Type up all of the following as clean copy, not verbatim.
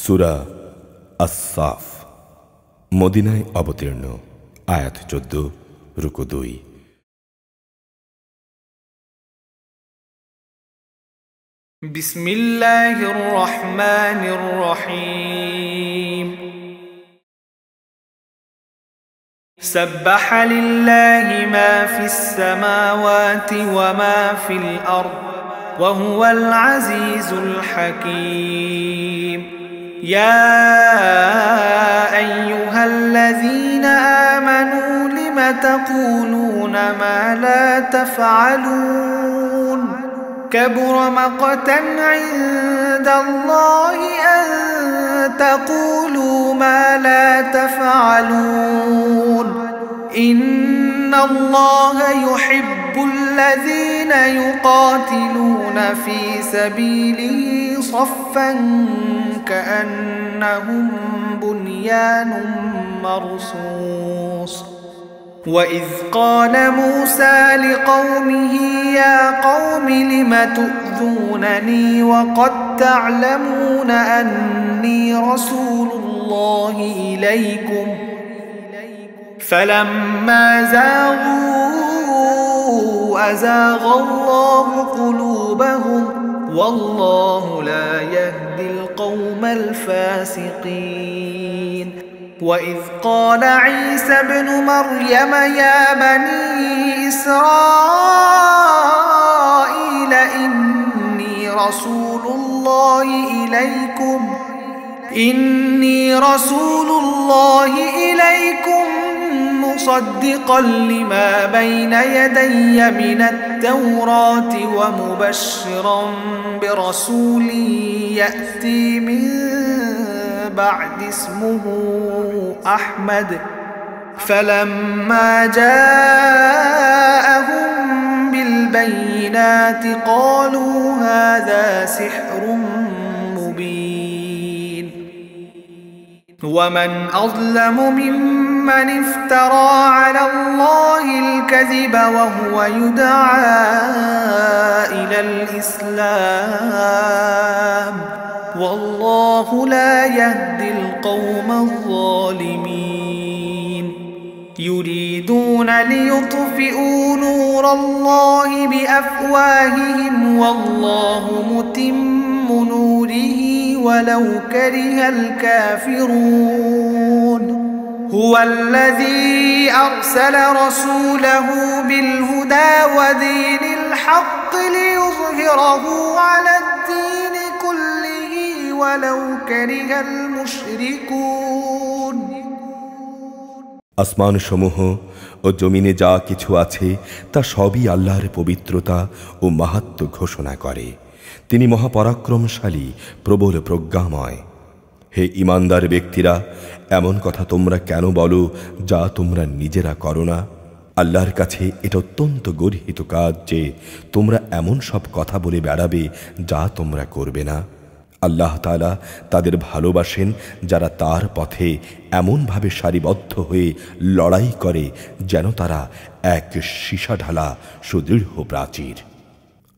সূরা আস-সাফ মদিনায় অবতীর্ণ। আয়াত 14 রুকু 2। বিসমিল্লাহির রহমানির রহিম। سبح لله ما في السماوات وما في الأرض وهو العزيز الحكيم. يا أيها الذين آمنوا لم تقولون ما لا تفعلون كبر مقتا عند الله أن تقولوا ما لا تفعلون. إن الله يحب الذين يقاتلون في سبيله صفا كأنهم بنيان مرصوص. وإذ قال موسى لقومه يا قوم لم تؤذونني وقد تعلمون أني رسول الله إليكم فلما زاغوا أزاغ الله قلوبهم والله لا يهدي القوم الفاسقين. وإذ قال عيسى ابن مريم يا بني إسرائيل إني رسول الله إليكم مصدقا لما بين يدي من التوراة ومبشرا برسول يأتي من بعد اسمه أحمد. فلما جاءهم بالبينات قالوا هذا سحر مبين. ومن أظلم ممن افترى على الله الكذب وهو يدعى إلى الإسلام والله لا يهدي القوم الظالمين. يريدون ليطفئوا نور الله بأفواههم والله متم نوره ولو كره الكافرون. هو الذي أرسل رسوله بالهدى ودين الحق ليظهره على الدين كله ولو كره المشركون. আসমান সমূহ ও জমিনে যা কিছু আছে তা সবই আল্লাহর পবিত্রতা ও মাহাত্ম্য ঘোষণা করে। তিনি মহাপরাক্রমশালী, প্রবল প্রজ্ঞাময়। হে ঈমানদার ব্যক্তিরা, এমন কথা তোমরা কেন বলো যা তোমরা নিজেরা করো না? আল্লাহর কাছে এটা অত্যন্ত গর্হিত কাজ যে তোমরা এমন সব কথা বলে বেড়াবে যা তোমরা করবে না। আল্লাহ তাআলা তাদের ভালোবাসেন যারা তার পথে এমনভাবে সারিবদ্ধ হয়ে লড়াই করে যেন তারা এক সীসাঢালা সুদৃঢ় প্রাচীর।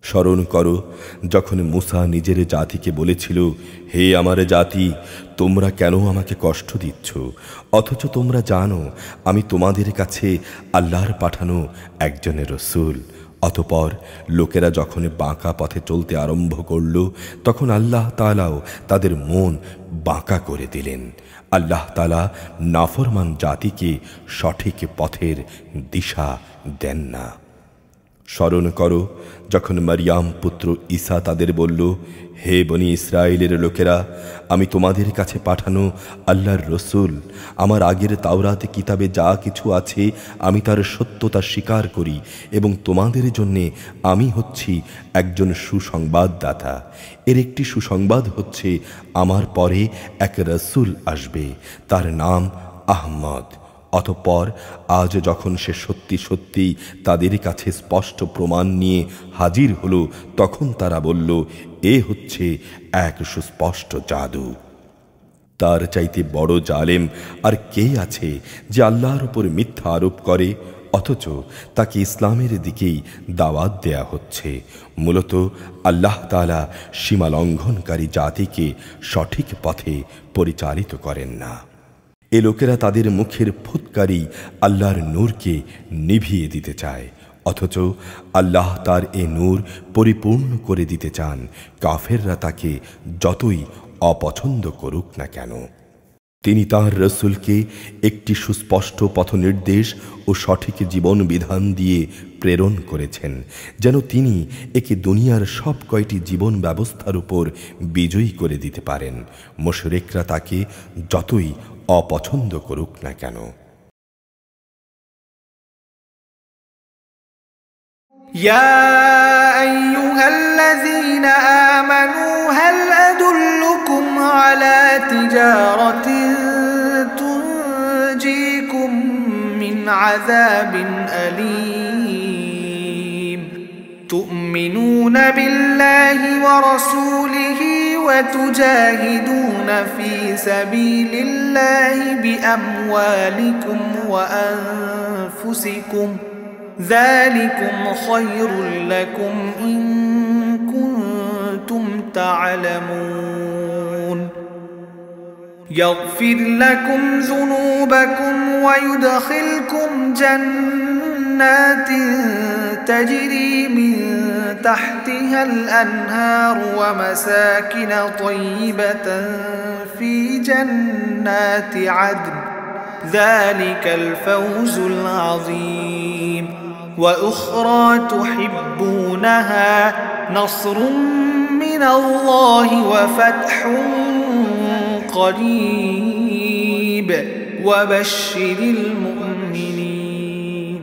স্মরণ করো যখন মূসা নিজের জাতিকে বলেছিল, হে আমার জাতি, তোমরা কেন আমাকে কষ্ট দিচ্ছ অথচ তোমরা জানো আমি তোমাদের কাছে আল্লাহর পাঠানো একজনের রাসূল। অতঃপর লোকেরা যখন বাঁকা পথে চলতে আরম্ভ করল তখন আল্লাহ তাআলাও তাদের মন বাঁকা করে দিলেন। আল্লাহ তাআলা নাফরমান জাতিকে সঠিক পথের দিশা দেন না। স্মরণ করো যখন মারিয়াম পুত্র ঈসা তাদের বলল, হে বনি ইসরায়েলের লোকেরা, আমি তোমাদের কাছে পাঠানো আল্লাহর রসুল। আমার আগের তাওরাত কিতাবে যা কিছু আছে আমি তার সত্যতা স্বীকার করি এবং তোমাদের জন্যে আমি হচ্ছি একজন সুসংবাদদাতা। এর একটি সুসংবাদ হচ্ছে আমার পরে এক রসুল আসবে, তার নাম আহমদ। অতঃপর আজ যখন সে সত্যি সত্যি তাদের কাছে স্পষ্ট প্রমাণ নিয়ে হাজির হলো তখন তারা বলল, এ হচ্ছে এক সুস্পষ্ট জাদু। তার চাইতে বড় জালেম আর কে আছে যে আল্লাহর উপর মিথ্যা আরোপ করে অথচ তাকে ইসলামের দিকেই দাওয়াত দেয়া হচ্ছে। মূলত আল্লাহ তাআলা সীমা লঙ্ঘনকারী জাতিকে সঠিক পথে পরিচালিত করেন না। এ লোকেরা তাদের মুখের ফুৎকারি আল্লাহর নূরকে নিভিয়ে দিতে চায়, অথচ আল্লাহ তার এ নূর পরিপূর্ণ করে দিতে চান, কাফেররা তাকে যতই অপছন্দ করুক না কেন। তিনি তাঁর রসুলকে একটি সুস্পষ্ট পথনির্দেশ ও সঠিক জীবন বিধান দিয়ে প্রেরণ করেছেন, যেন তিনি একে দুনিয়ার সব কয়টি জীবন ব্যবস্থার উপর বিজয়ী করে দিতে পারেন, মুশরিকরা তাকে যতই অপছন্দ করুক না কেন। يا أيها الذين آمنوا هل أدلكم على تجارة تنجيكم من عذاب أليم تؤمنون بالله ورسوله وتجاهدون في سبيل الله بأموالكم وأنفسكم ذلكم خير لكم إن كنتم تعلمون يغفر لكم ذنوبكم ويدخلكم جنات تجري من تحتها الأنهار ومساكن طيبة في جنات عدن ذلك الفوز العظيم وأخرى تحبونها نصر من الله وفتح قريب وبشر المؤمنين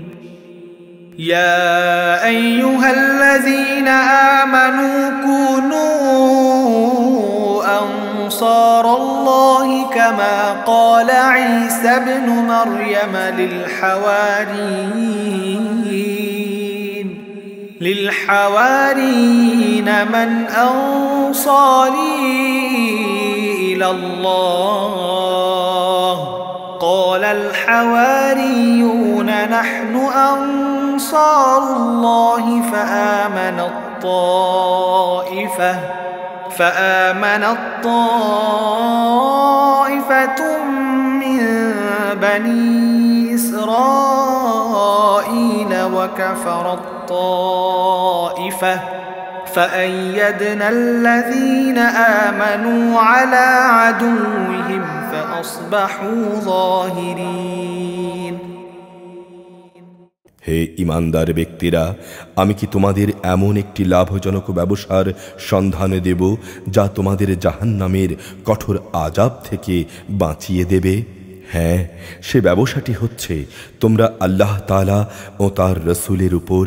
يا أيها الذين آمنوا كونوا أنصار الله كما قال عيسى ابن مريم للحواريين من أنصاري إلى الله قال الحواريون نحن أنصار الله فآمنت طائفة من بني إسرائيل وكفرت طائفة فأيدنا الذين آمنوا على عدوهم فأصبحوا ظاهرين হে ঈমানদার ব্যক্তিরা, আমি কি তোমাদের এমন একটি লাভজনক ব্যবসার সন্ধান দেব যা তোমাদের জাহান্নামের কঠোর আযাব থেকে বাঁচিয়ে দেবে? হ্যাঁ, সে ব্যবসাটি হচ্ছে তোমরা আল্লাহ তাআলা ও তার রসুলের উপর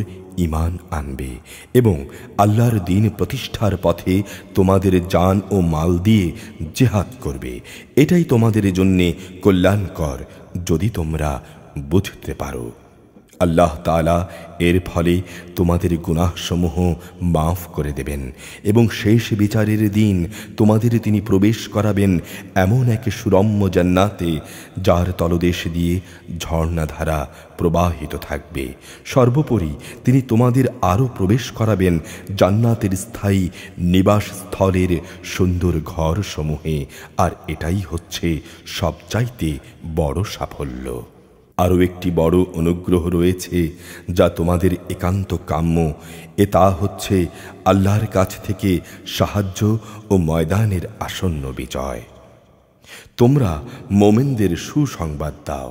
ঈমান আনবে এবং আল্লাহর দ্বীন প্রতিষ্ঠার পথে তোমাদের জান ও মাল দিয়ে জিহাদ করবে। এটাই তোমাদের জন্যে কল্যাণকর যদি তোমরা বুঝতে পারো। আল্লাহ তাআলা এর ফলে তোমাদের গুনাহসমূহ মাফ করে দেবেন এবং শেষ বিচারের দিন তোমাদের তিনি প্রবেশ করাবেন এমন এক সুরম্য জান্নাতে যার তলদেশ দিয়ে ঝর্ণাধারা প্রবাহিত থাকবে। সর্বোপরি তিনি তোমাদের আরও প্রবেশ করাবেন জান্নাতের স্থায়ী নিবাসস্থলের সুন্দর ঘরসমূহে, আর এটাই হচ্ছে সবচাইতে বড় সাফল্য। আরও একটি বড় অনুগ্রহ রয়েছে যা তোমাদের একান্ত কাম্য, তা হচ্ছে আল্লাহর কাছ থেকে সাহায্য ও ময়দানের আসন্ন বিজয়। তোমরা মোমেনদের সুসংবাদ দাও।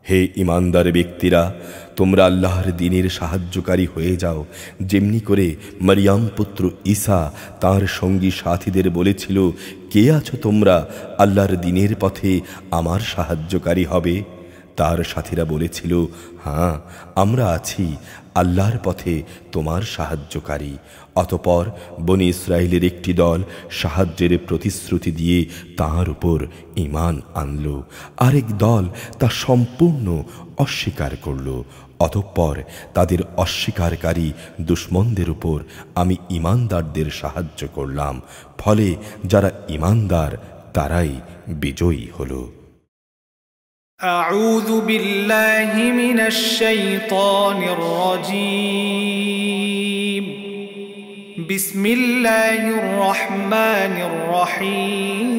হে ঈমানদার ব্যক্তিরা, তোমরা আল্লাহর দ্বীনের সাহায্যকারী হয়ে যাও, যেমনি করে মরিয়ম পুত্র ঈসা তাঁর সঙ্গী সাথীদের বলেছিল, কে আছো তোমরা আল্লাহর দ্বীনের পথে আমার সাহায্যকারী হবে? তার সাথীরা বলেছিল, হ্যাঁ, আমরা আছি আল্লাহর পথে তোমার সাহায্যকারী। অতঃপর বনী ইসরাইলের একটি দল সাহায্যের প্রতিশ্রুতি দিয়ে তাঁর উপর ঈমান আনল, আরেক দল তা সম্পূর্ণ অস্বীকার করল। অতঃপর তাদের অস্বীকারী দুশমনদের উপর আমি ঈমানদারদের সাহায্য করলাম, ফলে যারা ঈমানদার তারাই বিজয়ী হল। أعوذ بالله من الشيطان الرجيم بسم الله الرحمن الرحيم